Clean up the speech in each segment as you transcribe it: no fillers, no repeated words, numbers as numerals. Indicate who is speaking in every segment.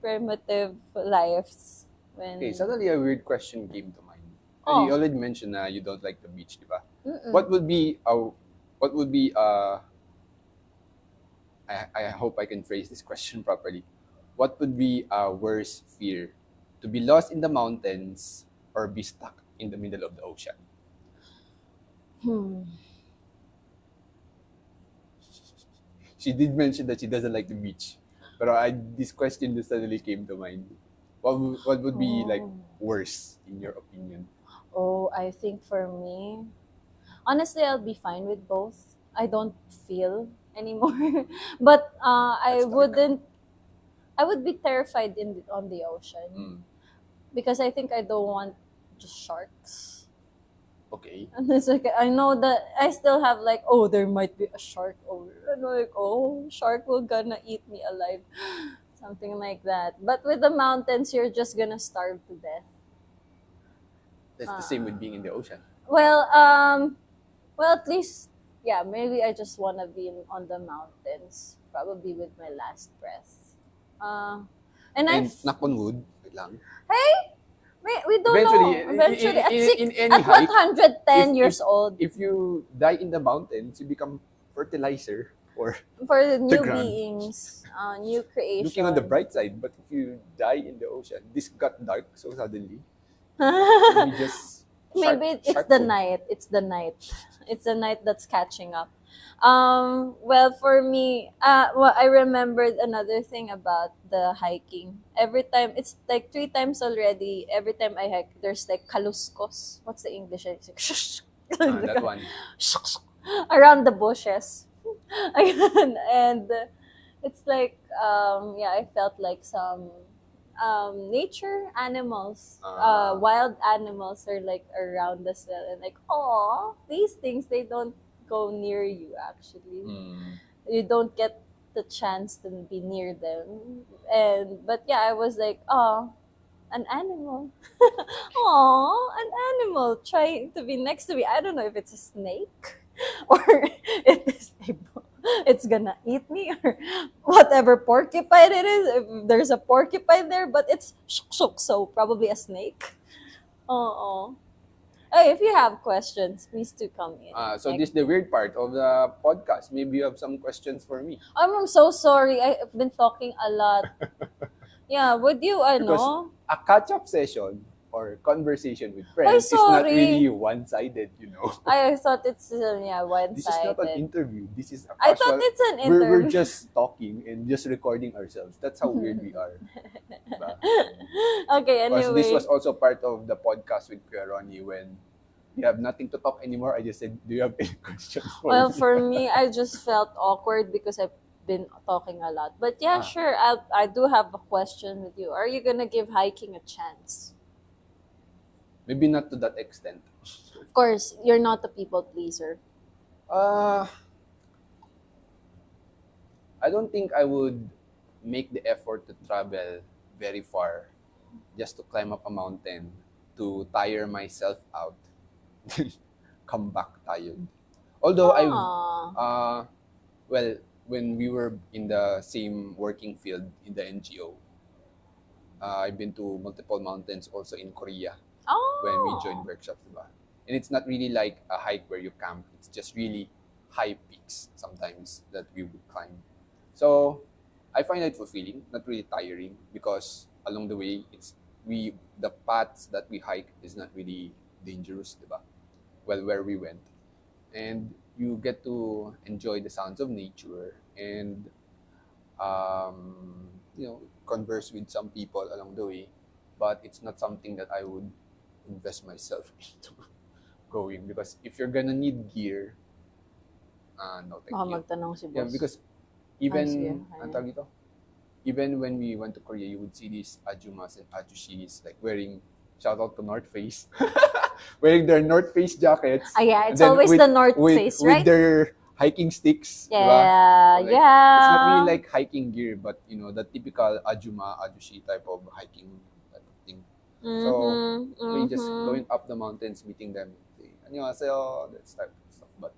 Speaker 1: primitive lives.
Speaker 2: Okay,
Speaker 1: When,
Speaker 2: suddenly a weird question came to mind. You
Speaker 1: oh,
Speaker 2: already mentioned na you don't like the beach, di ba?
Speaker 1: mm-mm.
Speaker 2: What would be I hope I can phrase this question properly. What would be a worse fear? To be lost in the mountains or be stuck in the middle of the ocean?
Speaker 1: Hmm.
Speaker 2: She did mention that she doesn't like the beach. But this question just suddenly came to mind. What would be like
Speaker 1: Oh.
Speaker 2: worse in your opinion?
Speaker 1: Oh, I think for me, honestly, I'll be fine with both. I don't feel anymore, but
Speaker 2: That's dark.
Speaker 1: I would be terrified on the ocean
Speaker 2: Mm,
Speaker 1: because I think I don't want just sharks.
Speaker 2: okay.
Speaker 1: And it's like I know that I still have like, oh, there might be a shark over, and like, oh, shark will gonna eat me alive, something like that. But with the mountains, you're just gonna starve to death.
Speaker 2: That's the same with
Speaker 1: Uh,
Speaker 2: being in the ocean.
Speaker 1: well, at least, yeah, maybe I just wanna be on the mountains, probably with my last breath. Uh, and
Speaker 2: And knock on wood, wait lang.
Speaker 1: hey, we don't
Speaker 2: Eventually,
Speaker 1: know. Eventually,
Speaker 2: in any
Speaker 1: at
Speaker 2: hike,
Speaker 1: 110
Speaker 2: if
Speaker 1: years old,
Speaker 2: if you die in the mountains, you become fertilizer for
Speaker 1: for the
Speaker 2: the
Speaker 1: new
Speaker 2: ground.
Speaker 1: beings, new
Speaker 2: Looking on the
Speaker 1: creation.
Speaker 2: bright side, but if you die in the ocean, this got dark so suddenly. Maybe just
Speaker 1: Maybe it's
Speaker 2: shark
Speaker 1: the
Speaker 2: food.
Speaker 1: night. It's the night. It's the night that's catching up. Well, for me, well, I remembered another thing about the hiking. Every time, it's like 3 times already. Every time I hike, there's like kaluskos. What's the English? It's
Speaker 2: That
Speaker 1: like,
Speaker 2: one.
Speaker 1: around the bushes. And it's like, yeah, I felt like some nature animals,
Speaker 2: Uh,
Speaker 1: wild animals are like around as well, and like, oh, these things, they don't go near you. Actually,
Speaker 2: mm,
Speaker 1: you don't get the chance to be near them. And but yeah, I was like, oh, an animal. Oh, an animal trying to be next to me. I don't know if it's a snake or it is it's gonna eat me, or whatever porcupine it is. If there's a porcupine there, but it's shuk shuk, so probably a snake. Oh. Hey, if you have questions, please do come in.
Speaker 2: so
Speaker 1: Like,
Speaker 2: this is the weird part of the podcast. Maybe you have some questions for me.
Speaker 1: I'm so sorry. I've been talking a lot. Yeah, would you, I
Speaker 2: Because
Speaker 1: know?
Speaker 2: a catch-up session or conversation with
Speaker 1: Ay,
Speaker 2: friends is not really
Speaker 1: sorry.
Speaker 2: one-sided, you know.
Speaker 1: I thought it's yeah,
Speaker 2: This is not an
Speaker 1: one-sided.
Speaker 2: interview. This is a
Speaker 1: I thought
Speaker 2: casual.
Speaker 1: it's an
Speaker 2: We're
Speaker 1: interview.
Speaker 2: just talking and just recording ourselves. That's how weird we are. Diba?
Speaker 1: Okay,
Speaker 2: Because this was
Speaker 1: anyway.
Speaker 2: also part of the podcast with Kuya Ronnie when you have nothing to talk anymore. I just said, "Do you have any questions for
Speaker 1: Well,
Speaker 2: me?"
Speaker 1: for me, I just felt awkward because I've been talking a lot. But yeah,
Speaker 2: Ah,
Speaker 1: sure. I do have a question with you. Are you gonna give hiking a chance?
Speaker 2: maybe not to that extent.
Speaker 1: Of course, you're not a people pleaser.
Speaker 2: Uh, I don't think I would make the effort to travel very far just to climb up a mountain to tire myself out, come back tired. Although
Speaker 1: Ah.
Speaker 2: uh, well, when we were in the same working field in the NGO, I've been to multiple mountains also in Korea when we joined
Speaker 1: Oh.
Speaker 2: workshops, diba? And it's not really like a hike where you camp. It's just really high peaks sometimes that we would climb. So I find it fulfilling, not really tiring, because along the way the paths that we hike is not really dangerous, diba? Well, where we went, and you get to enjoy the sounds of nature and converse with some people along the way. But it's not something that I would invest myself into going, because if you're gonna need gear, no, thank
Speaker 1: Baka
Speaker 2: you.
Speaker 1: magtanong si
Speaker 2: Yeah,
Speaker 1: boss.
Speaker 2: because
Speaker 1: Ay, sige.
Speaker 2: ang tawag dito? Even when we went to Korea, you would see these ajumas and ajushis like wearing, shout out to North Face, wearing their North Face jackets,
Speaker 1: Ah, yeah,
Speaker 2: and
Speaker 1: it's
Speaker 2: then
Speaker 1: always the North Face,
Speaker 2: with
Speaker 1: right?
Speaker 2: their hiking sticks, di ba?
Speaker 1: Yeah,
Speaker 2: So like it's not really
Speaker 1: yeah.
Speaker 2: like hiking gear, but the typical ajuma, ajushi type of hiking type of thing. So
Speaker 1: Mm-hmm.
Speaker 2: we just
Speaker 1: Mm-hmm.
Speaker 2: going up the mountains, meeting them, say, 안녕하세요, that type of stuff. But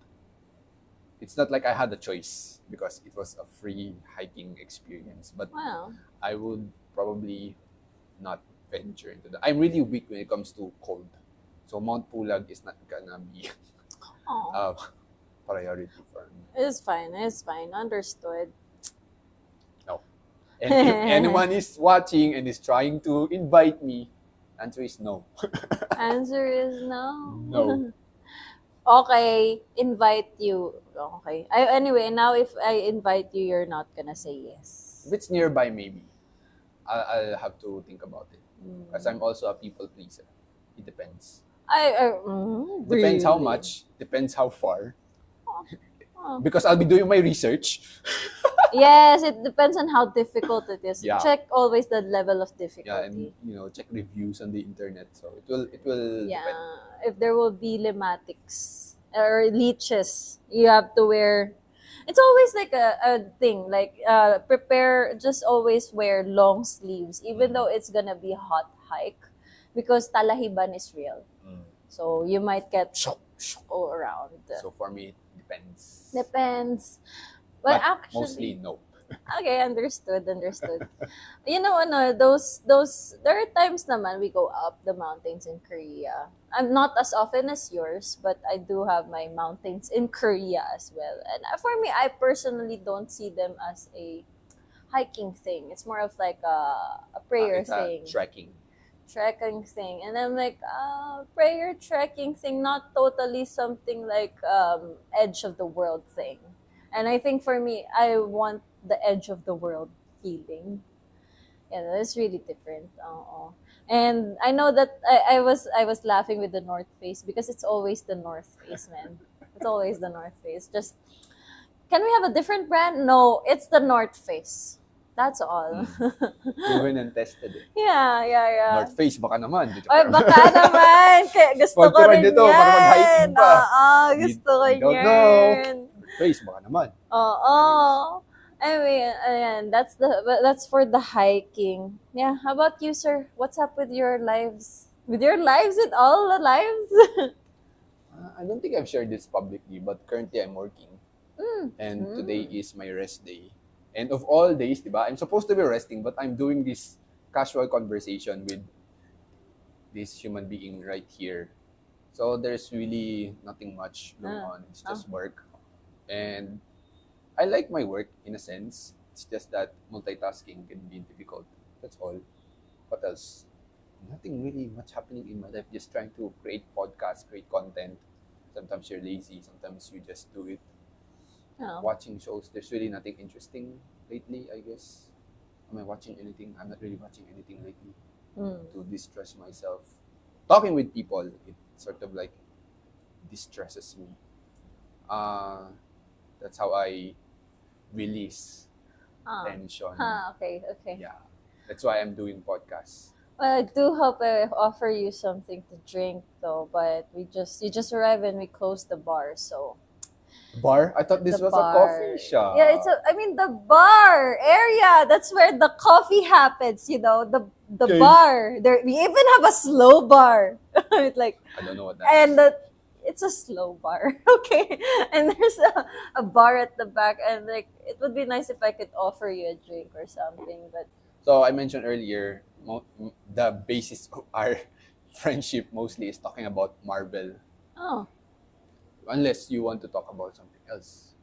Speaker 2: it's not like I had a choice because it was a free hiking experience. But
Speaker 1: Wow.
Speaker 2: I would probably not venture into that. I'm really weak when it comes to cold. So Mount Pulag is not gonna be
Speaker 1: Oh,
Speaker 2: a priority for me.
Speaker 1: it's fine. It's fine. Understood.
Speaker 2: No. And if anyone is watching and is trying to invite me, answer is no.
Speaker 1: Answer is no.
Speaker 2: No.
Speaker 1: Okay, invite you. Okay. Anyway, now if I invite you, you're not gonna say yes.
Speaker 2: If it's nearby, maybe I'll have to think about it. Because
Speaker 1: Mm.
Speaker 2: I'm also a people pleaser. It depends. Depends how
Speaker 1: Really?
Speaker 2: much. Depends how far.
Speaker 1: Oh.
Speaker 2: Because I'll be doing my research.
Speaker 1: Yes, it depends on how difficult it is.
Speaker 2: Yeah.
Speaker 1: Check always the level of
Speaker 2: Yeah, and
Speaker 1: difficulty.
Speaker 2: check reviews on the internet. So it will
Speaker 1: Yeah,
Speaker 2: depend.
Speaker 1: if there will be lematics or leeches, you have to wear. It's always like a thing. Like prepare. Just always wear long sleeves, even though it's gonna be a hot hike, because talahiban is real.
Speaker 2: Mm.
Speaker 1: So you might get all around.
Speaker 2: So for me, it depends.
Speaker 1: Depends. But
Speaker 2: Mostly
Speaker 1: actually,
Speaker 2: no.
Speaker 1: okay, understood. You know, there are times naman we go up the mountains in Korea. I'm not as often as yours, but I do have my mountains in Korea as well. And for me, I personally don't see them as a hiking thing. It's more of like a prayer
Speaker 2: It's a
Speaker 1: thing,
Speaker 2: trekking.
Speaker 1: trekking thing. And I'm like, prayer trekking thing, not totally something like edge of the world thing. And I think for me, I want the edge of the world feeling. Yeah, that's really different. And I know that I was laughing with the North Face because it's always the North Face, man. It's always the North Face. Just can we have a different brand? No, it's the North Face. That's all.
Speaker 2: Proven and tested eh.
Speaker 1: Yeah.
Speaker 2: North Face, baka naman. Dito
Speaker 1: Ay,
Speaker 2: pa.
Speaker 1: baka naman. Kaya gusto ko
Speaker 2: Sponsor
Speaker 1: rin
Speaker 2: nito para
Speaker 1: yan.
Speaker 2: mag-hiking pa.
Speaker 1: Gusto ko
Speaker 2: We don't know.
Speaker 1: yan.
Speaker 2: North Face, baka naman.
Speaker 1: Oo. Anyway, ayan, that's for the hiking. Yeah, how about you, sir? What's up with your lives? With your lives, with all the lives?
Speaker 2: I don't think I've shared this publicly, but currently I'm working.
Speaker 1: Mm.
Speaker 2: And today is my rest day. And of all days, diba, I'm supposed to be resting, but I'm doing this casual conversation with this human being right here. So there's really nothing much going on. It's just work. And I like my work in a sense. It's just that multitasking can be difficult. That's all. What else? Nothing really much happening in my life. Just trying to create podcasts, create content. Sometimes you're lazy. Sometimes you just do it.
Speaker 1: Oh.
Speaker 2: Watching shows. There's really nothing interesting lately, I guess. Am I watching anything? I'm not really watching anything lately to distress myself. Talking with people, it sort of like distresses me. That's how I release tension.
Speaker 1: Okay.
Speaker 2: Yeah, that's why I'm doing podcasts.
Speaker 1: Well, I do hope I offer you something to drink though, but you just arrived and we closed the bar, so
Speaker 2: Bar? I thought this
Speaker 1: the
Speaker 2: was
Speaker 1: bar.
Speaker 2: a coffee shop.
Speaker 1: Yeah, I mean the bar area. That's where the coffee happens. You know, the
Speaker 2: Okay.
Speaker 1: bar. There, we even have a slow bar. It's like,
Speaker 2: I don't know what that
Speaker 1: and
Speaker 2: is.
Speaker 1: it's a slow bar. Okay, and there's a bar at the back, and like it would be nice if I could offer you a drink or something, but
Speaker 2: So I mentioned earlier, the basis of our friendship mostly is talking about Marvel.
Speaker 1: oh.
Speaker 2: Unless you want to talk about something else.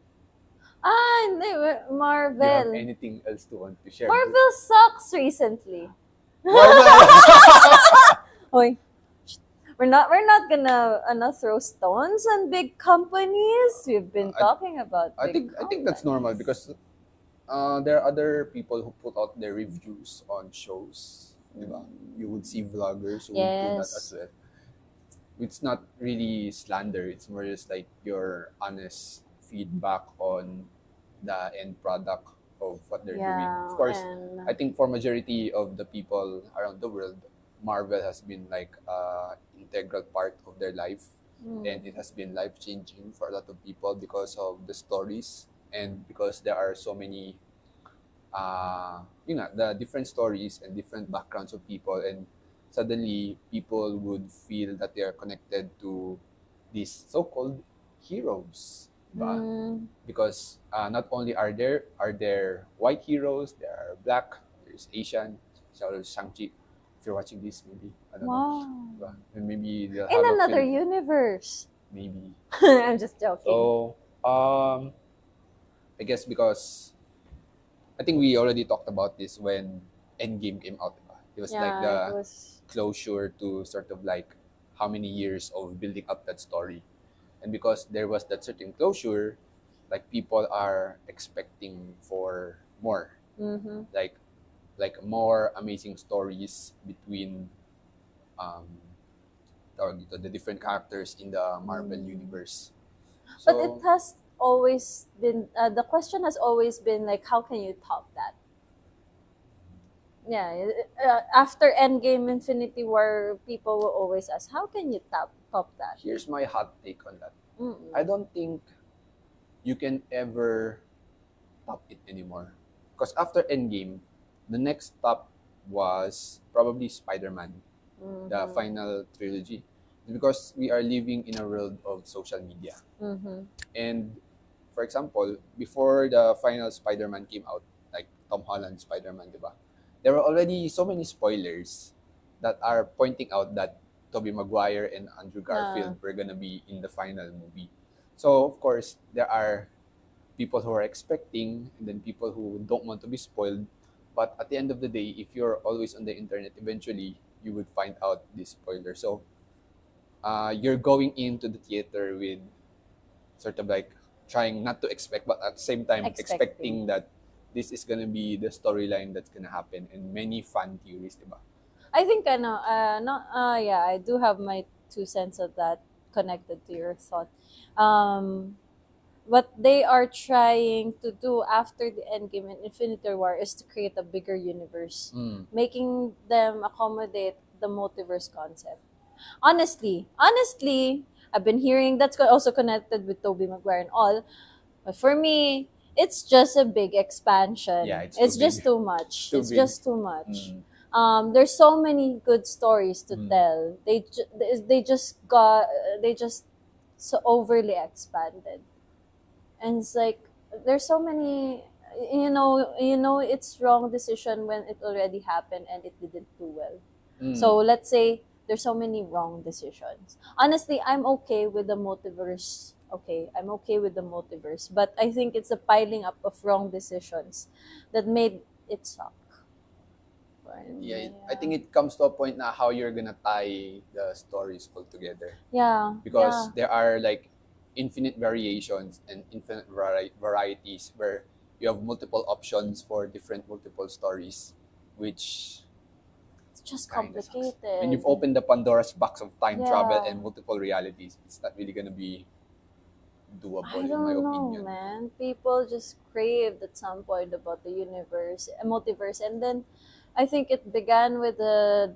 Speaker 1: Hindi, Marvel.
Speaker 2: Do you have anything else to want to share?
Speaker 1: Marvel sucks recently.
Speaker 2: Marvel!
Speaker 1: Oy. We're not gonna throw stones on big companies. We've been talking about
Speaker 2: I
Speaker 1: big
Speaker 2: think that's normal because there are other people who put out their reviews on shows. Diba? You would see vloggers who would do that as well. It's not really slander. It's more just like your honest feedback on the end product of what they're doing. Of course, I think for majority of the people around the world, Marvel has been like integral part of their life, and it has been life changing for a lot of people because of the stories and because there are so many, the different stories and different backgrounds of people, and suddenly people would feel that they are connected to these so-called heroes. Diba?
Speaker 1: Mm.
Speaker 2: Because not only are there white heroes, there are black, there's Asian. Shout out to Shang-Chi. If you're watching this, maybe I don't know.
Speaker 1: Wow.
Speaker 2: Diba? And maybe they'll
Speaker 1: In
Speaker 2: have a
Speaker 1: another
Speaker 2: film.
Speaker 1: universe.
Speaker 2: Maybe.
Speaker 1: I'm just joking.
Speaker 2: So I guess because I think we already talked about this when Endgame came out. Diba? It was like
Speaker 1: Yeah, it
Speaker 2: the
Speaker 1: was.
Speaker 2: closure to sort of like how many years of building up that story. And because there was that certain closure, like people are expecting for more,
Speaker 1: Mm-hmm.
Speaker 2: like more amazing stories between um tawag dito, the different characters in the Marvel
Speaker 1: Mm.
Speaker 2: universe.
Speaker 1: But it
Speaker 2: So
Speaker 1: has always been, the question has always been like, how can you top that? Yeah, after Endgame Infinity War, people will always ask, how can you top that?
Speaker 2: here's my hot take on that. I
Speaker 1: Mm-mm.
Speaker 2: don't think you can ever top it anymore. Because after Endgame, the next top was probably Spider-Man, the
Speaker 1: Mm-hmm.
Speaker 2: final trilogy. Because we are living in a world of social media.
Speaker 1: Mm-hmm.
Speaker 2: And for example, before the final Spider-Man came out, like Tom Holland Spider-Man, diba? There were already so many spoilers that are pointing out that Tobey Maguire and Andrew
Speaker 1: Yeah.
Speaker 2: Garfield were gonna be in the final movie. So of course, there are people who are expecting and then people who don't want to be spoiled. But at the end of the day, if you're always on the internet, eventually you would find out this spoiler. So you're going into the theater with sort of like trying not to expect, but at the same time
Speaker 1: Expecting.
Speaker 2: expecting that this is gonna be the storyline that's gonna happen, and many fan theories, diba?
Speaker 1: I think I know. Not. Yeah, I do have my 2 cents of that connected to your thought. What they are trying to do after the Endgame and Infinity War is to create a bigger universe,
Speaker 2: Mm.
Speaker 1: making them accommodate the multiverse concept. Honestly, I've been hearing that's also connected with Tobey Maguire and all. But for me, it's just a big
Speaker 2: Yeah,
Speaker 1: expansion.
Speaker 2: it's too
Speaker 1: It's just
Speaker 2: big.
Speaker 1: too much.
Speaker 2: Too
Speaker 1: It's
Speaker 2: big.
Speaker 1: just too much.
Speaker 2: Mm.
Speaker 1: There's so many good stories to
Speaker 2: Mm.
Speaker 1: tell. They just so overly expanded, and it's like there's so many. It's wrong decision when it already happened and it didn't do well. So
Speaker 2: Mm.
Speaker 1: let's say there's so many wrong decisions. Honestly, I'm okay with the multiverse. Okay, I'm okay with the multiverse, but I think it's a piling up of wrong decisions that made it suck.
Speaker 2: Yeah, I
Speaker 1: Yeah,
Speaker 2: think it comes to a point now how you're gonna tie the stories all together,
Speaker 1: yeah,
Speaker 2: because
Speaker 1: yeah.
Speaker 2: there are like infinite variations and infinite varieties where you have multiple options for different multiple stories, which
Speaker 1: It's just
Speaker 2: kind of sucks. When
Speaker 1: complicated.
Speaker 2: you've opened the Pandora's box of time travel
Speaker 1: Yeah.
Speaker 2: and multiple realities, it's not really gonna be
Speaker 1: I
Speaker 2: doable, in my
Speaker 1: don't know,
Speaker 2: opinion.
Speaker 1: man. People just craved at some point about the universe, multiverse, and then I think it began with the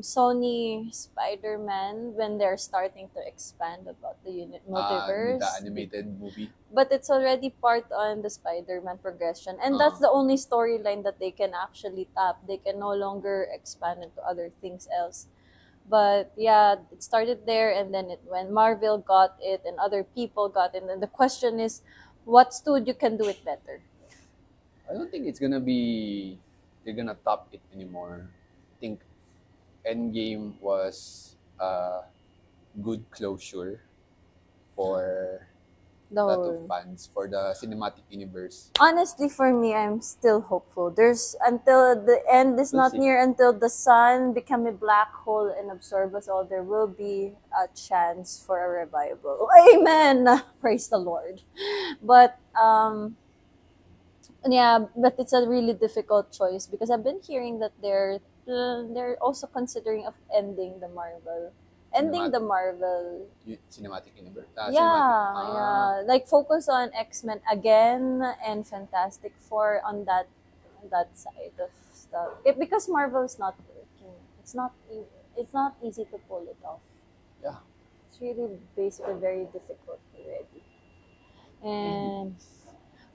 Speaker 1: Sony Spider-Man when they're starting to expand about the
Speaker 2: With the
Speaker 1: multiverse.
Speaker 2: animated movie.
Speaker 1: But it's already part on the Spider-Man progression, and
Speaker 2: Uh,
Speaker 1: that's the only storyline that they can actually tap. They can no longer expand into other things else. But yeah, it started there, and then when Marvel got it and other people got it, and the question is, what studio can do it better?
Speaker 2: I don't think it's gonna be they're gonna top it anymore. I think Endgame was a good closure for a lot of
Speaker 1: No.
Speaker 2: fans for the cinematic universe.
Speaker 1: Honestly, for me, I'm still hopeful. There's until the end is
Speaker 2: We'll
Speaker 1: not
Speaker 2: see.
Speaker 1: near, until the sun become a black hole and absorb us all. There will be a chance for a revival. Amen. Praise the Lord. But yeah, but it's a really difficult choice because I've been hearing that they're also considering of ending
Speaker 2: Cinematic
Speaker 1: the Marvel.
Speaker 2: cinematic universe. Cinematic.
Speaker 1: Yeah, yeah, like focus on X-Men again and Fantastic Four on that side of stuff. Because Marvel is not working. It's not easy to pull it off.
Speaker 2: Yeah,
Speaker 1: It's really basically very difficult already.
Speaker 2: maybe.
Speaker 1: And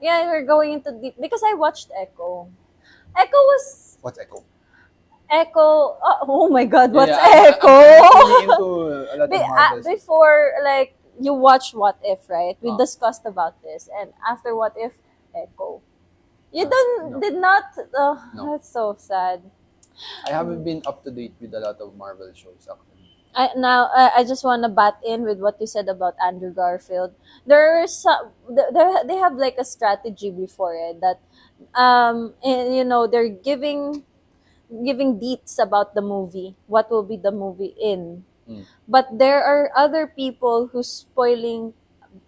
Speaker 1: yeah, we're going into deep because I watched Echo. Echo was
Speaker 2: What's Echo?
Speaker 1: Echo. Oh my God,
Speaker 2: Yeah,
Speaker 1: what's
Speaker 2: yeah. I'm
Speaker 1: Echo?
Speaker 2: not really into a lot of Marvels.
Speaker 1: Before, like you watch What If, right? We
Speaker 2: Ah,
Speaker 1: discussed about this, and after What If, Echo. You
Speaker 2: no,
Speaker 1: did not. Oh,
Speaker 2: no.
Speaker 1: that's so sad.
Speaker 2: I haven't been up to date with a lot of Marvel shows actually.
Speaker 1: I just want to bat in with what you said about Andrew Garfield. There's some, they have like a strategy before it that and, they're giving deets about the movie, what will be the movie in.
Speaker 2: Mm.
Speaker 1: But there are other people who's spoiling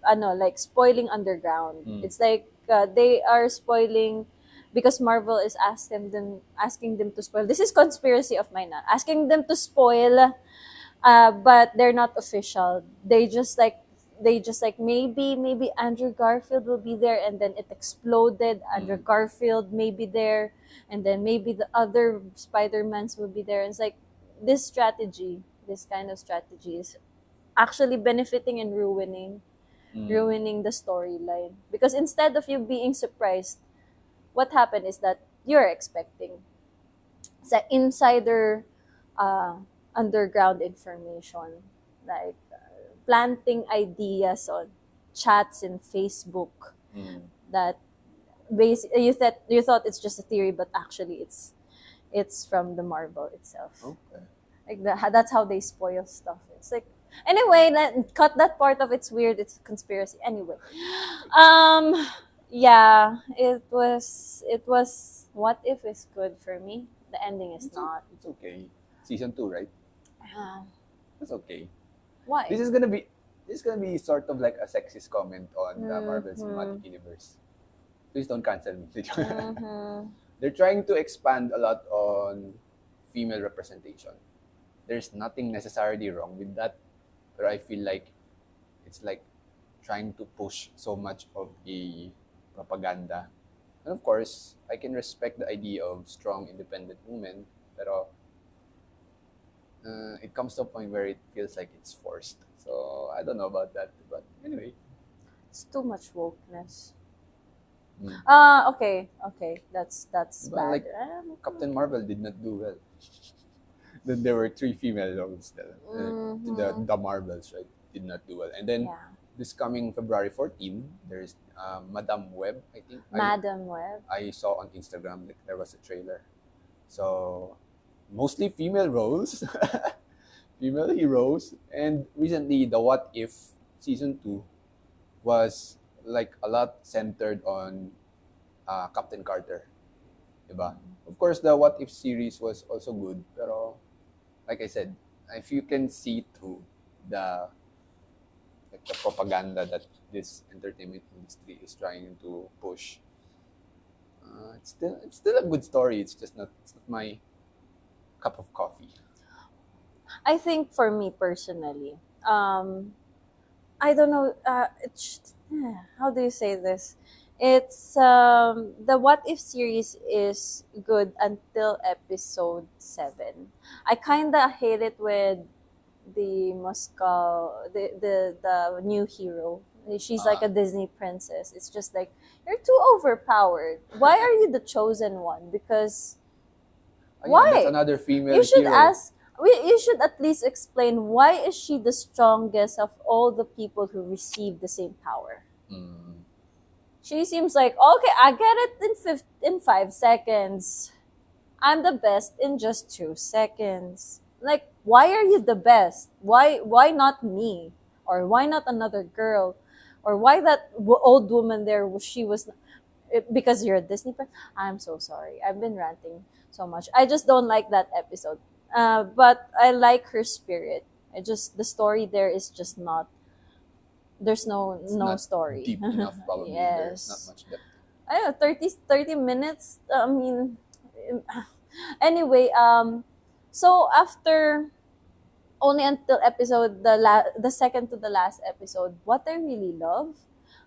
Speaker 1: underground.
Speaker 2: Mm.
Speaker 1: It's like they are spoiling because Marvel is asking them to spoil. This is conspiracy of mine, asking them to spoil, but they're not official. They just like maybe Andrew Garfield will be there, and then it exploded. Andrew
Speaker 2: Mm.
Speaker 1: Garfield may be there, and then maybe the other Spider-Mans will be there. And it's like this kind of strategy is actually benefiting and
Speaker 2: Mm.
Speaker 1: ruining the storyline, because instead of you being surprised, what happened is that you're expecting sa insider uh, underground information, like planting ideas on chats in Facebook
Speaker 2: Mm.
Speaker 1: that you thought it's just a theory, but actually it's from the Marvel itself.
Speaker 2: Okay.
Speaker 1: Like that's how they spoil stuff. It's like, anyway, cut that part of it's weird. It's a conspiracy. Anyway, um, yeah, it was. What if is good for me? The ending is not.
Speaker 2: It's okay. Season 2, right?
Speaker 1: Uh,
Speaker 2: It's okay.
Speaker 1: why?
Speaker 2: This is gonna be sort of like a sexist comment on the Marvel
Speaker 1: Mm-hmm.
Speaker 2: Cinematic Universe. Please don't cancel me.
Speaker 1: Mm-hmm.
Speaker 2: They're trying to expand a lot on female representation. There's nothing necessarily wrong with that, but I feel like it's like trying to push so much of a propaganda. And of course, I can respect the idea of strong, independent women, but it comes to a point where it feels like it's forced. So I don't know about that, but anyway.
Speaker 1: It's too much wokeness.
Speaker 2: Mm.
Speaker 1: Okay. That's
Speaker 2: Well,
Speaker 1: bad.
Speaker 2: like Captain Marvel did not do well. Then there were three female roles.
Speaker 1: Mm-hmm.
Speaker 2: The Marvels, right, did not do well. And then
Speaker 1: Yeah,
Speaker 2: this coming February 14, there's Madame Web. I think
Speaker 1: Madam Web.
Speaker 2: I saw on Instagram like there was a trailer. So mostly female roles, female heroes, and recently the What If season 2 was like a lot centered on Captain Carter, diba? Of course, the What If series was also good, pero like I said, if you can see through the the propaganda that this entertainment industry is trying to push, it's still a good story. It's not my cup of coffee.
Speaker 1: I think for me personally, I don't know. How do you say this? It's the What If series is good until episode 7. I kind of hate it with the Moscow, the new hero. She's like
Speaker 2: Uh,
Speaker 1: a Disney princess. It's just like, you're too overpowered. Why are you the chosen one? Because
Speaker 2: yeah, that's
Speaker 1: why?
Speaker 2: another female
Speaker 1: You should
Speaker 2: hero.
Speaker 1: ask. You should at least explain why is she the strongest of all the people who receive the same power.
Speaker 2: Mm,
Speaker 1: She seems like, okay, I get it in 5 seconds. I'm the best in just 2 seconds. Like, why are you the best? Why not me? Or why not another girl? Or why that old woman there? She was because you're a Disney fan. I'm so sorry. I've been ranting so much. I just don't like that episode. But I like her spirit. The story there is just not. There's no
Speaker 2: it's
Speaker 1: no
Speaker 2: not
Speaker 1: story.
Speaker 2: deep enough, probably. There's not
Speaker 1: Yes.
Speaker 2: much depth.
Speaker 1: I don't know, 30 minutes. I mean, anyway, so after only until the second to the last episode, what I really love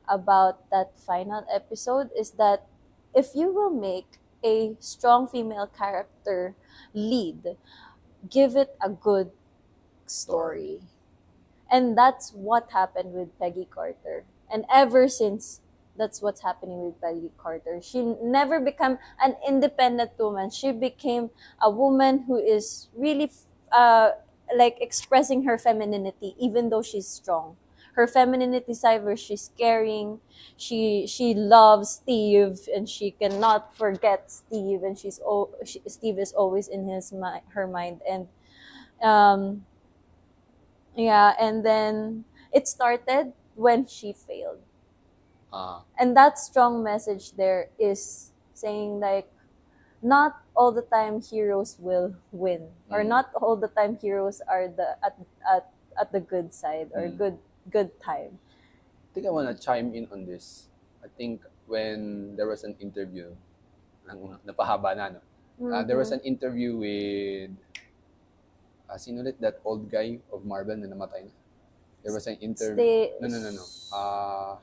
Speaker 1: about that final episode is that if you will make a strong female character lead, give it a good
Speaker 2: Story.
Speaker 1: story. And that's what happened with Peggy Carter. And ever since, that's what's happening with Peggy Carter. She never became an independent woman. She became a woman who is really like expressing her femininity, even though she's strong. her femininity side where she's caring. She loves Steve and she cannot forget Steve, and Steve is always in her mind. And um yeah, and then it started when she failed.
Speaker 2: Uh,
Speaker 1: And that strong message there is saying like not all the time heroes will win, or
Speaker 2: mm,
Speaker 1: not all the time heroes are at, at the good side or
Speaker 2: mm.
Speaker 1: good time.
Speaker 2: I think I want to chime in on this. I think when there was an interview, napahaba na, no? There was
Speaker 1: Mm-hmm.
Speaker 2: an interview with, sino ulit, that old guy of Marvel na namatay na. There was an interview,
Speaker 1: Stay.
Speaker 2: no.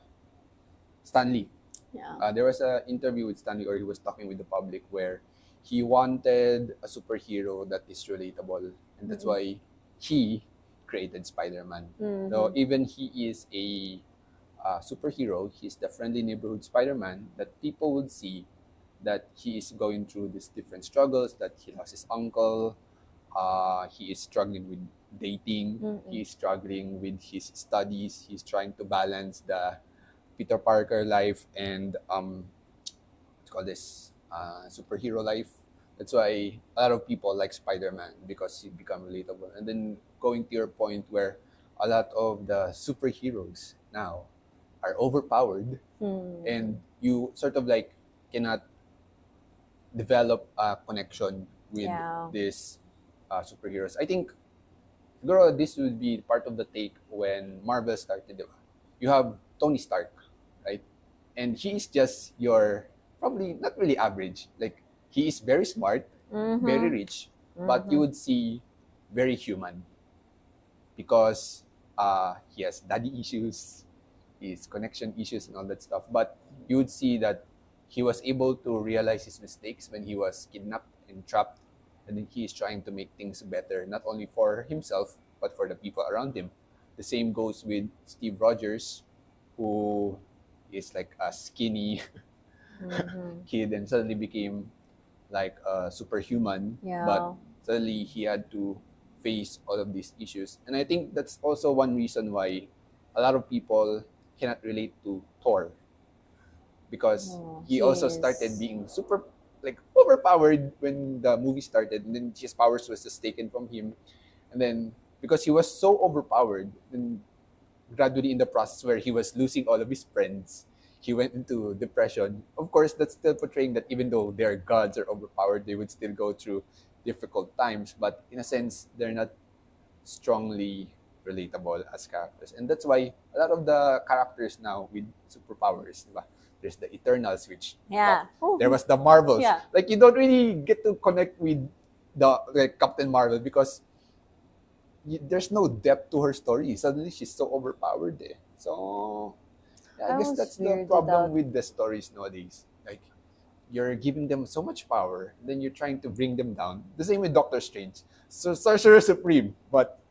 Speaker 2: Stanley.
Speaker 1: Yeah.
Speaker 2: There was an interview with Stanley, or he was talking with the public, where he wanted a superhero that is relatable, and that's
Speaker 1: Mm-hmm.
Speaker 2: why he created Spider-Man. So
Speaker 1: Mm-hmm.
Speaker 2: even he is a superhero, he's the friendly neighborhood Spider-Man that people would see that he is going through these different struggles, that he lost his uncle, he is struggling with dating,
Speaker 1: Mm-hmm.
Speaker 2: he is struggling with his studies, he's trying to balance the Peter Parker life and let's call this superhero life. That's why a lot of people like Spider-Man, because he become relatable. And then going to your point where a lot of the superheroes now are overpowered,
Speaker 1: Mm-hmm.
Speaker 2: and you sort of like cannot develop a connection with
Speaker 1: Yeah.
Speaker 2: these superheroes. I think siguro this would be part of the take when Marvel started, di ba? You have Tony Stark, right? And he is just your probably not really average. Like he is very smart, very
Speaker 1: Mm-hmm.
Speaker 2: rich, but you
Speaker 1: Mm-hmm.
Speaker 2: would see very human because he has daddy issues, his connection issues, and all that stuff. But you would see that he was able to realize his mistakes when he was kidnapped and trapped, and then he is trying to make things better, not only for himself but for the people around him. The same goes with Steve Rogers, who is like a skinny
Speaker 1: Mm-hmm.
Speaker 2: kid and suddenly became like a superhuman, but
Speaker 1: Yeah.
Speaker 2: suddenly he had to face all of these issues. And I think that's also one reason why a lot of people cannot relate to Thor, because
Speaker 1: Oh,
Speaker 2: he
Speaker 1: he
Speaker 2: also started
Speaker 1: is.
Speaker 2: being super like overpowered when the movie started, and then his powers was just taken from him. And then because he was so overpowered, then gradually in the process where he was losing all of his friends, he went into depression. Of course, that's still portraying that even though they're gods or overpowered, they would still go through difficult times. But in a sense, they're not strongly relatable as characters. And that's why a lot of the characters now with superpowers, diba? There's the Eternals, which
Speaker 1: Yeah.
Speaker 2: there
Speaker 1: Oh,
Speaker 2: was the Marvels.
Speaker 1: yeah.
Speaker 2: Like you don't really get to connect with the like Captain Marvel because there's no depth to her story. Suddenly she's so overpowered. Eh. So yeah, I
Speaker 1: I
Speaker 2: guess
Speaker 1: was
Speaker 2: that's the
Speaker 1: weirded
Speaker 2: problem
Speaker 1: out.
Speaker 2: with the stories nowadays. Like you're giving them so much power, then you're trying to bring them down. The same with Doctor Strange. So Sorcerer Supreme, but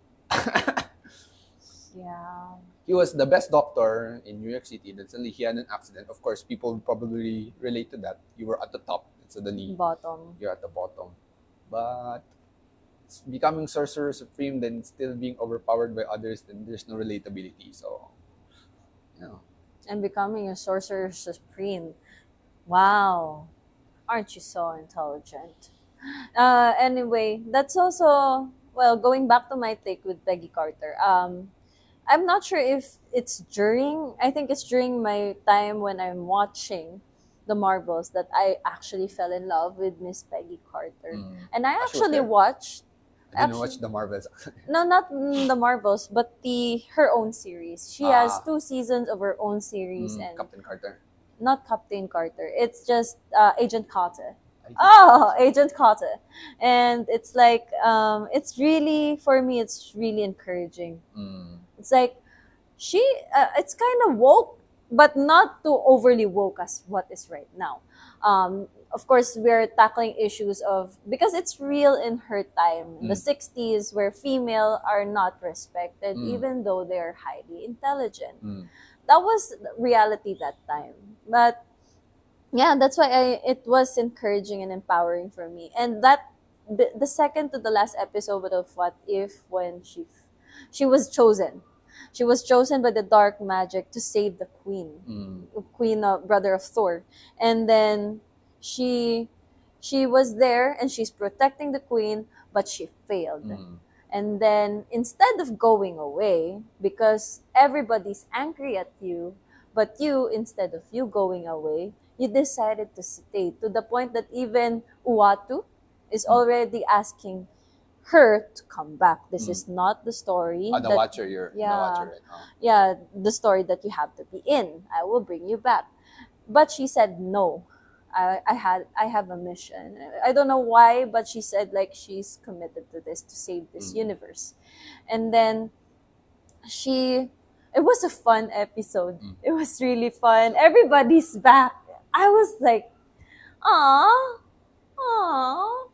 Speaker 1: Yeah.
Speaker 2: he was the best doctor in New York City. Then suddenly he had an accident. Of course, people would probably relate to that. You were at the top, and suddenly
Speaker 1: Bottom.
Speaker 2: you're at the bottom. But becoming Sorcerer Supreme, then still being overpowered by others, then there's no relatability. So, you know,
Speaker 1: And becoming a sorcerer supreme. Wow. Aren't you so intelligent? Anyway, that's also, well, going back to my take with Peggy Carter. I'm not sure if it's during, I think it's during my time when I'm watching the Marvels that I actually fell in love with Miss Peggy Carter. And I
Speaker 2: she was
Speaker 1: actually
Speaker 2: there.
Speaker 1: watched,
Speaker 2: I didn't
Speaker 1: actually,
Speaker 2: watch the Marvels.
Speaker 1: no, not the Marvels, but the her own series. She has
Speaker 2: ah,
Speaker 1: 2 seasons of her own series, and
Speaker 2: Captain Carter.
Speaker 1: not Captain Carter. It's just Agent Carter.
Speaker 2: I did.
Speaker 1: Oh, Agent Carter, and it's like it's really, for me, it's really encouraging. It's like she, it's kind of woke, but not too overly woke as what is right now. Of course, we're tackling issues of, because it's real in her time, the '60s, where female are not respected, even though they're highly intelligent. That was reality that time. But yeah, that's why it was encouraging and empowering for me. And that the second to the last episode of What If, when she was chosen. She was chosen by the dark magic to save the queen,
Speaker 2: Mm.
Speaker 1: brother of Thor. And then she she was there and she's protecting the queen, but she failed.
Speaker 2: Mm.
Speaker 1: And then instead of going away, because everybody's angry at you, but you, instead of you going away, you decided to stay, to the point that even Uatu is
Speaker 2: Mm.
Speaker 1: already asking her to come back. This
Speaker 2: Mm.
Speaker 1: is not the story
Speaker 2: The
Speaker 1: that,
Speaker 2: Watcher, you're the
Speaker 1: yeah,
Speaker 2: Watcher, right?
Speaker 1: yeah, the story that you have to be in. I will bring you back. But she said no. I have a mission. I don't know why, but she said like she's committed to this, to save this
Speaker 2: Mm.
Speaker 1: universe. And then she it was a fun episode.
Speaker 2: Mm.
Speaker 1: It was really fun. Everybody's back. I was like, "Aw, aw."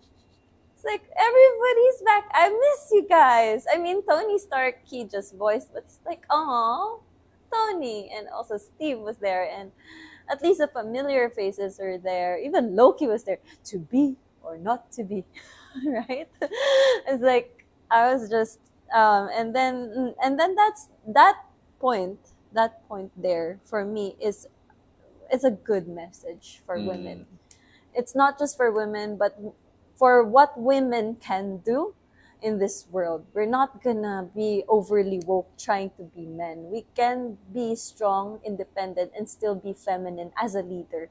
Speaker 1: It's like everybody's back. I miss you guys. I mean, Tony Stark, he just voiced, but it's like, "Aw, Tony." And also Steve was there, and at least the familiar faces are there. Even Loki was there. To be or not to be, right? It's like I was just, and then point, that point there for me is a good message for
Speaker 2: Mm.
Speaker 1: women. It's not just for women, but for what women can do in this world. We're not gonna be overly woke trying to be men. We can be strong, independent, and still be feminine as a leader,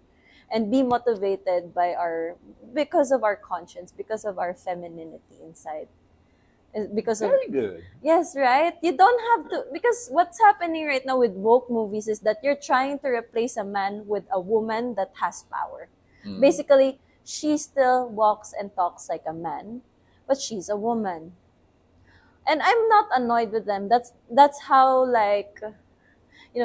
Speaker 1: and be motivated by because of our conscience, because of our femininity inside. Because of
Speaker 2: Very good.
Speaker 1: Yes, right? You don't have to, because what's happening right now with woke movies is that you're trying to replace a man with a woman that has power.
Speaker 2: Mm.
Speaker 1: Basically, she still walks and talks like a man, but she's a woman. And I'm not annoyed with them. That's how, like,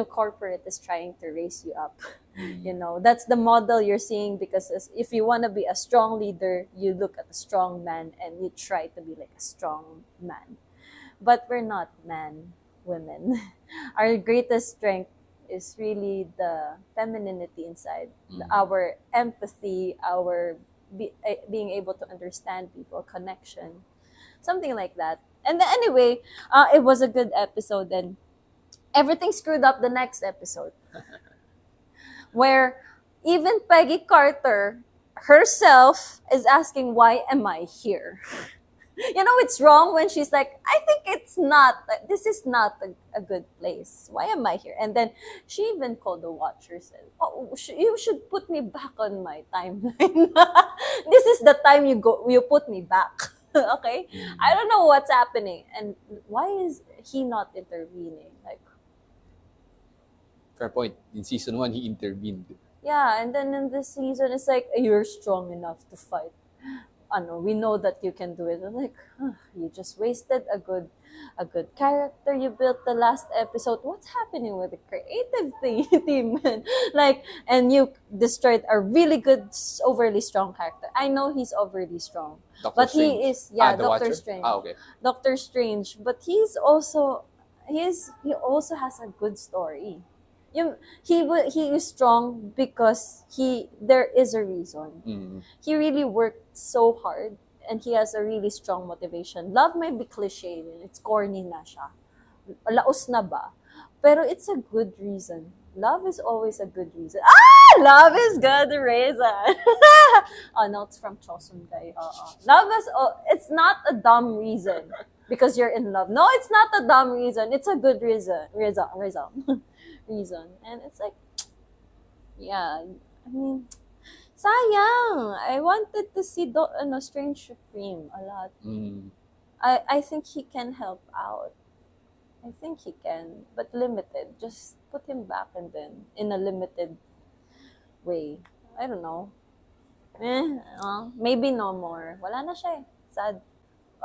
Speaker 1: corporate is trying to raise you up.
Speaker 2: Mm.
Speaker 1: That's the model you're seeing, because if you want to be a strong leader, you look at a strong man and you try to be like a strong man. But we're not men, women. Our greatest strength is really the femininity inside,
Speaker 2: Mm.
Speaker 1: our empathy, our being able to understand people, connection, something like that. And then anyway, it was a good episode. And everything screwed up the next episode, where even Peggy Carter herself is asking, "Why am I here?" It's wrong when she's like, "I think this is not a good place. Why am I here?" And then she even called the Watchers and, "Oh, you should put me back on my timeline. This is the time you put me back." Okay?
Speaker 2: Mm.
Speaker 1: I don't know what's happening. And why is he not intervening? Like,
Speaker 2: Fair point. In season 1, he intervened.
Speaker 1: yeah, and then in this season, it's like, "You're strong enough to fight. We know that you can do it." I'm like, you just wasted a good character you built the last episode. What's happening with the creative team? Like, and you destroyed a really good, overly strong character. I know he's overly strong,
Speaker 2: Doctor
Speaker 1: but
Speaker 2: Strange.
Speaker 1: he is, yeah,
Speaker 2: The
Speaker 1: Doctor
Speaker 2: Watcher?
Speaker 1: Strange.
Speaker 2: Okay.
Speaker 1: Doctor Strange, but he also has a good story. He is strong because there is a reason.
Speaker 2: Mm.
Speaker 1: He really worked so hard, and he has a really strong motivation. Love may be cliche, it's corny na siya. Laos na ba? Pero it's a good reason. Love is always a good reason. Love is good reason. Oh no, it's from Chosun guy. Love is, it's not a dumb reason because you're in love. No, it's not a dumb reason. It's a good reason. Reason. And it's like, yeah, I mean, sayang. I wanted to see Strange Supreme a lot.
Speaker 2: Mm.
Speaker 1: I think he can help out. I think he can, but limited. Just put him back, and then in a limited way. I don't know. Maybe no more. Wala na siya eh. Sad.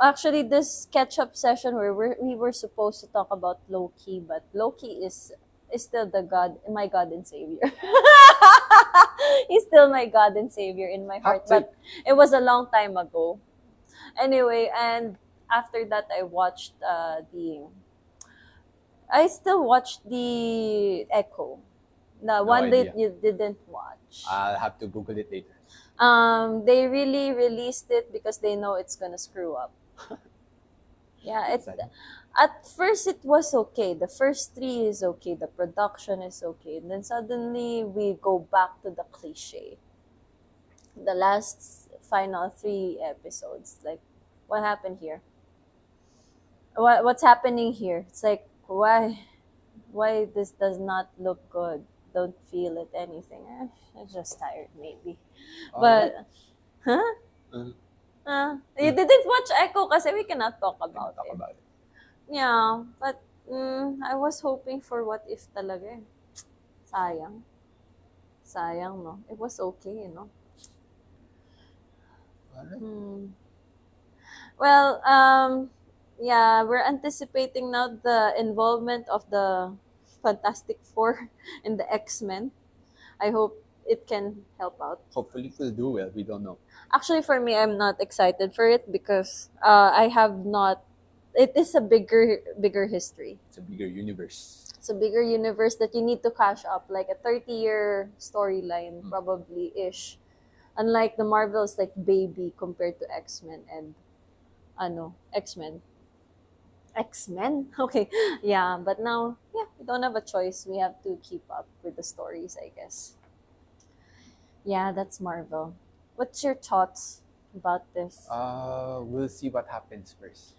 Speaker 1: Actually, this catch-up session where we were supposed to talk about Loki, but Loki is still my God and Savior. He's still my God and Savior in my heart,
Speaker 2: Hot take.
Speaker 1: but it was a long time ago. Anyway, and after that, I still watched the Echo, the
Speaker 2: No
Speaker 1: one that
Speaker 2: idea.
Speaker 1: you didn't watch.
Speaker 2: I'll have to Google it later.
Speaker 1: They really released it because they know it's gonna screw up. Yeah, it's
Speaker 2: Sad.
Speaker 1: At first it was okay. The first three is okay. The production is okay. And then suddenly we go back to the cliche. The last final three episodes, like, what happened here? What's happening here? It's like, why this does not look good? Don't feel it anything. I'm just tired maybe.
Speaker 2: What?
Speaker 1: But huh?
Speaker 2: Uh,
Speaker 1: You didn't watch Echo kasi we cannot talk
Speaker 2: I can
Speaker 1: about
Speaker 2: talk
Speaker 1: it.
Speaker 2: about it.
Speaker 1: Yeah, but I was hoping for what if talaga. Sayang. Sayang, no? It was okay, you know?
Speaker 2: Alright.
Speaker 1: Well, yeah, we're anticipating now the involvement of the Fantastic Four in the X-Men. I hope it can help out.
Speaker 2: Hopefully it will do well. We don't know.
Speaker 1: Actually, for me, I'm not excited for it because I have not. It is a bigger history.
Speaker 2: It's a bigger universe.
Speaker 1: It's a bigger universe that you need to cash up, like a 30-year storyline, probably ish. Unlike the Marvels, like baby compared to X-Men and X-Men. X-Men? Okay. Yeah, but now, yeah, we don't have a choice. We have to keep up with the stories, I guess. Yeah, that's Marvel. What's your thoughts about this?
Speaker 2: We'll see what happens first.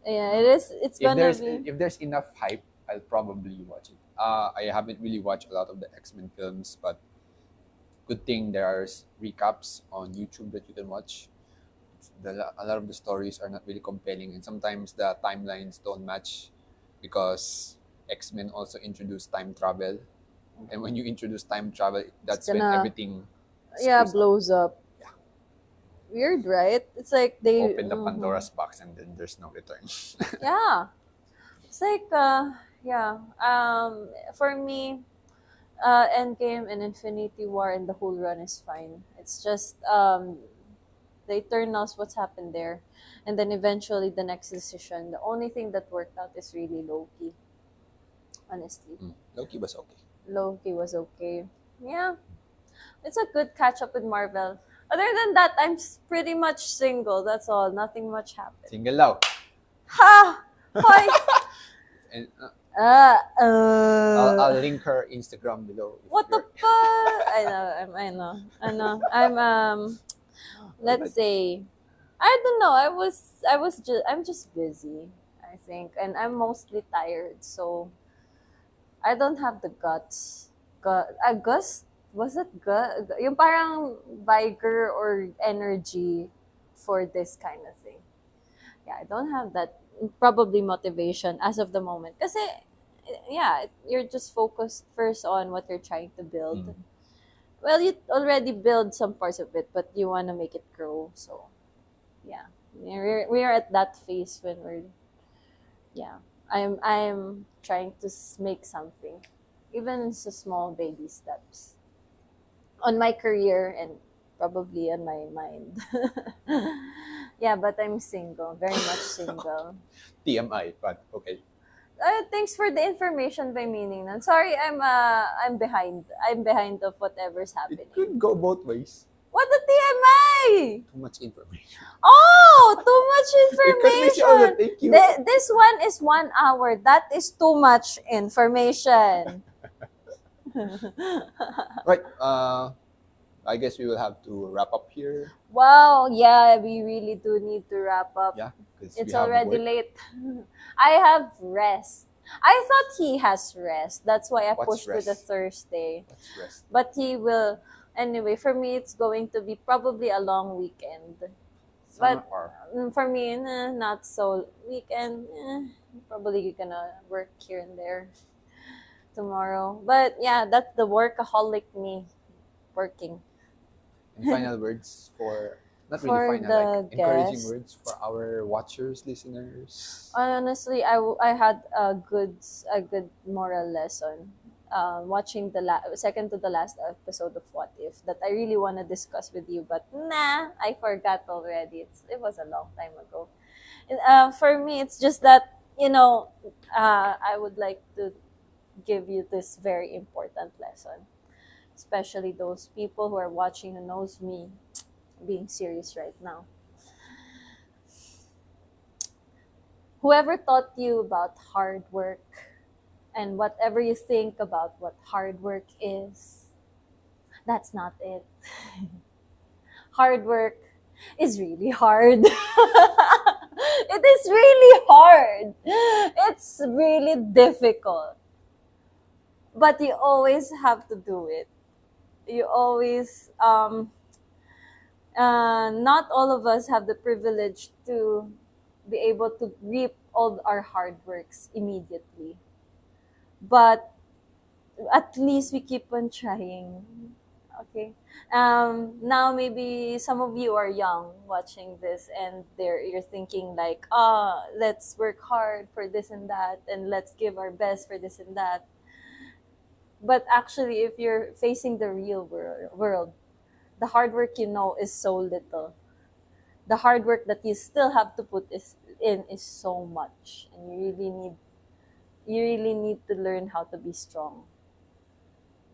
Speaker 1: Yeah, it is. It's gonna be.
Speaker 2: If there's enough hype, I'll probably watch it. I haven't really watched a lot of the X-Men films, but good thing there are recaps on YouTube that you can watch. A lot of the stories are not really compelling, and sometimes the timelines don't match because X-Men also introduced time travel, and when you introduce time travel, that's when
Speaker 1: Gonna
Speaker 2: everything
Speaker 1: yeah
Speaker 2: screws up.
Speaker 1: blows up.
Speaker 2: Yeah.
Speaker 1: Weird, right? It's like they
Speaker 2: Open the Pandora's box, and then there's no return.
Speaker 1: yeah. It's like yeah. For me, Endgame and Infinity War and the whole run is fine. It's just the Eternals, what's happened there, and then eventually the next decision. The only thing that worked out is really Loki. Honestly,
Speaker 2: Loki was okay.
Speaker 1: Loki was okay. Yeah, it's a good catch up with Marvel. Other than that, pretty much single. That's all. Nothing much happened.
Speaker 2: Single out.
Speaker 1: Ha! Hoy!
Speaker 2: And
Speaker 1: Uh,
Speaker 2: I'll link her Instagram below.
Speaker 1: what the fuck? I know. Let's say, I don't know. I'm just busy, I think, and I'm mostly tired. So I don't have the guts. Gus? Was it gut? Yung parang vigor or energy for this kind of thing. Yeah, I don't have that probably motivation as of the moment. Kasi, yeah, you're just focused first on what you're trying to build. Well, you already build some parts of it, but you want to make it grow. So, yeah, we're at that phase when yeah, I'm trying to make something, even it's a small baby steps on my career and probably on my mind. Yeah, but I'm single, very much single.
Speaker 2: TMI, but okay.
Speaker 1: Thanks for the information by meaning. I'm sorry, I'm behind. I'm behind of whatever's happening.
Speaker 2: It could go both ways.
Speaker 1: What the TMI?
Speaker 2: Too much information.
Speaker 1: Oh, too much
Speaker 2: It could be all
Speaker 1: information.
Speaker 2: thank you.
Speaker 1: This one is 1 hour. That is too much information.
Speaker 2: Right. I guess we will have to wrap up here.
Speaker 1: Wow, yeah, we really do need to wrap up.
Speaker 2: Yeah, because
Speaker 1: It's
Speaker 2: we have
Speaker 1: already
Speaker 2: work.
Speaker 1: late. I have rest. I thought he has rest. That's why I
Speaker 2: What's
Speaker 1: pushed to the
Speaker 2: rest?
Speaker 1: Thursday.
Speaker 2: Let's rest.
Speaker 1: But he will. Anyway, for me, it's going to be probably a long weekend. But
Speaker 2: Or
Speaker 1: for me, not so weekend. Probably gonna work here and there tomorrow. But yeah, that's the workaholic me working.
Speaker 2: any final words for not
Speaker 1: For
Speaker 2: really final,
Speaker 1: the
Speaker 2: like encouraging
Speaker 1: guest.
Speaker 2: words for our watchers, listeners.
Speaker 1: Honestly, I had a good moral lesson. Watching the second to the last episode of What If that I really want to discuss with you, but nah, I forgot already. It was a long time ago. And, for me, it's just that I would like to give you this very important lesson, especially those people who are watching who knows me being serious right now. Whoever taught you about hard work and whatever you think about what hard work is, that's not it. Hard work is really hard. It is really hard. It's really difficult. But you always have to do it. You always, not all of us have the privilege to be able to reap all our hard works immediately. But at least we keep on trying. Okay. Now maybe some of you are young watching this and you're thinking like, let's work hard for this and that and let's give our best for this and that. But actually, if you're facing the real world, the hard work is so little. The hard work that you still have to put is so much, and you really need to learn how to be strong.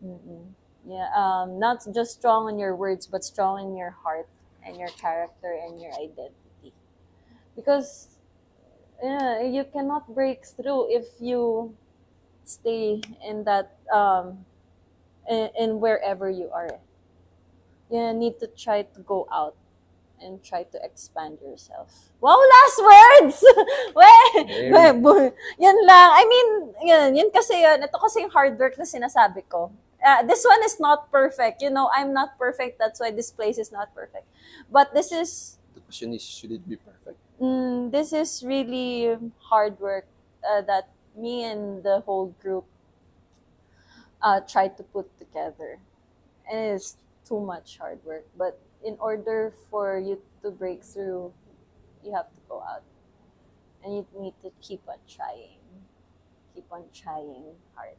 Speaker 1: Mm-mm. Yeah, not just strong in your words, but strong in your heart and your character and your identity. Because you cannot break through if you stay in that in wherever you are. You need to try to go out and try to expand yourself. Wow, last words! Yan lang. I mean, yun kasi yun. Ito kasi yung hard work na sinasabi ko. This one is not perfect. I'm not perfect. That's why this place is not perfect. But this is,
Speaker 2: The question is, should it be perfect?
Speaker 1: this is really hard work that me and the whole group tried to put together. And it's too much hard work. But in order for you to break through, you have to go out. And you need to keep on trying. Keep on trying hard.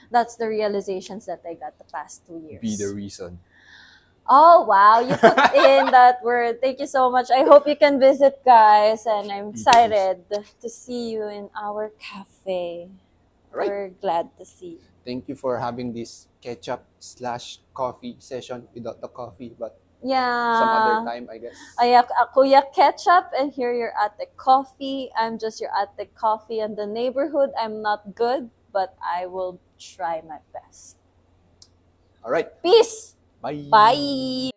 Speaker 1: That's the realizations that I got the past 2 years.
Speaker 2: Be the reason.
Speaker 1: Oh, wow. You put in that word. Thank you so much. I hope you can visit, guys. And I'm excited to see you in our cafe.
Speaker 2: Right.
Speaker 1: We're glad to see you.
Speaker 2: Thank you for having this ketchup/coffee session without the coffee, but
Speaker 1: Yeah.
Speaker 2: some other time, I guess.
Speaker 1: Kuya Ketchup, and here you're at the coffee. I'm just your at the coffee in the neighborhood. I'm not good, but I will try my best.
Speaker 2: All right.
Speaker 1: Peace.
Speaker 2: Bye.
Speaker 1: Bye.